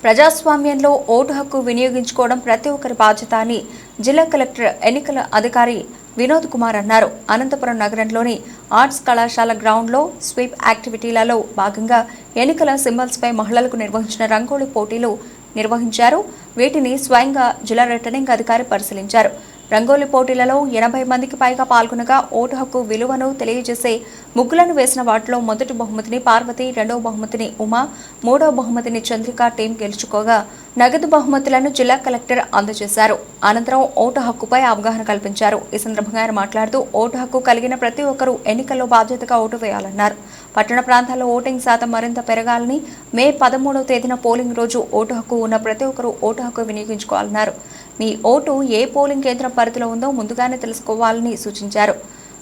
ప్రజాస్వామ్యంలో ఓటు హక్కు వినియోగించుకోవడం ప్రతి ఒక్కరి బాధ్యత అని జిల్లా కలెక్టర్ ఎన్నికల అధికారి వినోద్ కుమార్ అన్నారు. అనంతపురం నగరంలోని ఆర్ట్స్ కళాశాల గ్రౌండ్లో స్వీప్ యాక్టివిటీలలో భాగంగా ఎన్నికల సింబల్స్ పై మహిళలకు నిర్వహించిన రంగోలీ పోటీలు నిర్వహించారు. వీటిని స్వయంగా జిల్లా రిటర్నింగ్ అధికారి పరిశీలించారు. రంగోలీ పోటీలలో 80 మందికి పైగా పాల్గొనగా ఓటు హక్కు విలువను తెలియజేసే ముగ్గులను వేసిన వాటిలో మొదటి బహుమతిని పార్వతి, రెండవ బహుమతిని ఉమా, మూడవ బహుమతిని చంద్రిక టీం గెలుచుకోగా నగదు బహుమతులను జిల్లా కలెక్టర్ అందజేశారు. అనంతరం ఓటు హక్కుపై అవగాహన కల్పించారు. ఈ సందర్భంగా ఆయన మాట్లాడుతూ ఓటు హక్కు కలిగిన ప్రతి ఒక్కరూ ఎన్నికల్లో బాధ్యతగా ఓటు వేయాలన్నారు. పట్టణ ప్రాంతాల్లో ఓటింగ్ శాతం మరింత పెరగాలని మే 13వ తేదీన పోలింగ్ రోజు ఓటు హక్కు ఉన్న ప్రతి ఒక్కరూ ఓటు హక్కు వినియోగించుకోవాలన్నారు. మీ ఓటు ఏ పోలింగ్ కేంద్రం పరిధిలో ఉందో ముందుగానే తెలుసుకోవాలని సూచించారు.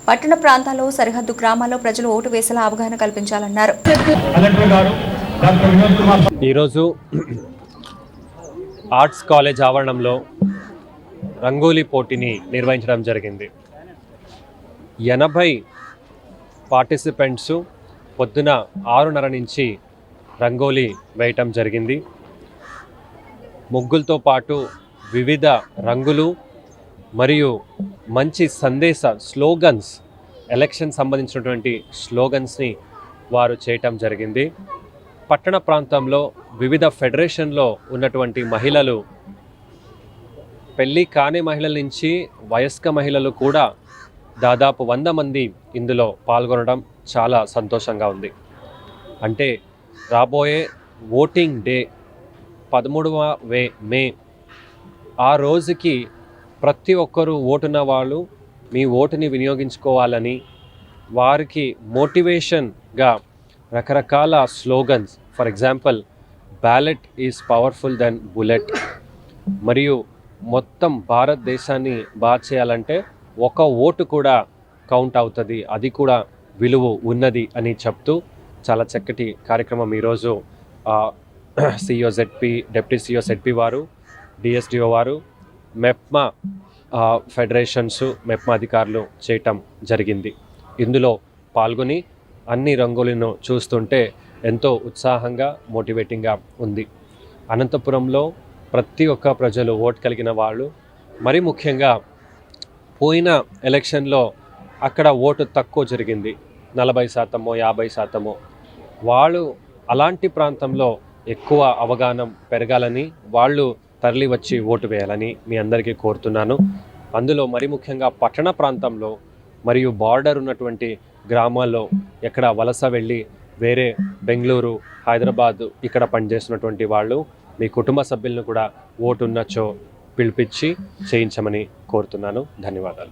పట్టణ ప్రాంతాల్లో సరిహద్దు గ్రామాల్లో ప్రజలు ఓటు వేసేలా అవగాహన కల్పించాలన్నారు. ఈరోజు ఆర్ట్స్ కాలేజ్ ఆవరణంలో రంగోలీ పోటీని నిర్వహించడం జరిగింది. 80 పార్టిసిపెంట్స్ పొద్దున 6:30 నుంచి రంగోలీ వేయటం జరిగింది. ముగ్గులతో పాటు వివిధ రంగులు మరియు మంచి సందేశ స్లోగన్స్, ఎలక్షన్ సంబంధించినటువంటి స్లోగన్స్ని వారు చేయటం జరిగింది. పట్టణ ప్రాంతంలో వివిధ ఫెడరేషన్లో ఉన్నటువంటి మహిళలు, పెళ్ళి కాని మహిళల నుంచి వయస్క మహిళలు కూడా దాదాపు 100 మంది ఇందులో పాల్గొనడం చాలా సంతోషంగా ఉంది. అంటే రాబోయే ఓటింగ్ డే 13వ మే ఆ రోజుకి ప్రతి ఒక్కరూ ఓటున్న వాళ్ళు మీ ఓటుని వినియోగించుకోవాలని, వారికి మోటివేషన్గా రకరకాల slogans, for example ballot is powerful then bullet, మరియు మొత్తం భారతదేశాన్ని బాగా చేయాలంటే ఒక ఓటు కూడా కౌంట్ అవుతుంది, అది కూడా విలువ ఉన్నది అని చెప్తూ చాలా చక్కటి కార్యక్రమం ఈరోజు CEO ZP, deputy CEO ZP వారు, డిఎస్డిఓ వారు, మెప్మా ఫెడరేషన్స్, మెప్మా అధికారులు చేయటం జరిగింది. ఇందులో పాల్గొని అన్ని రంగులను చూస్తుంటే ఎంతో ఉత్సాహంగా, మోటివేటింగ్గా ఉంది. అనంతపురంలో ప్రతి ఒక్క ప్రజలు ఓటు కలిగిన వాళ్ళు, మరి ముఖ్యంగా పోయిన ఎలక్షన్లో అక్కడ ఓటు తక్కువ జరిగింది, 40%, 50%. వాళ్ళు అలాంటి ప్రాంతంలో ఎక్కువ అవగాహన పెరగాలని, వాళ్ళు తరలి వచ్చి ఓటు వేయాలని మీ అందరికీ కోరుతున్నాను. అందులో మరి ముఖ్యంగా పట్టణ ప్రాంతంలో మరియు బార్డర్ ఉన్నటువంటి గ్రామాల్లో ఎక్కడ వలస వెళ్ళి వేరే బెంగళూరు, హైదరాబాద్ ఇక్కడ పనిచేస్తున్నటువంటి వాళ్ళు మీ కుటుంబ సభ్యులను కూడా ఓటు ఉన్నచో పిలిపించి చేయించమని కోరుతున్నాను. ధన్యవాదాలు.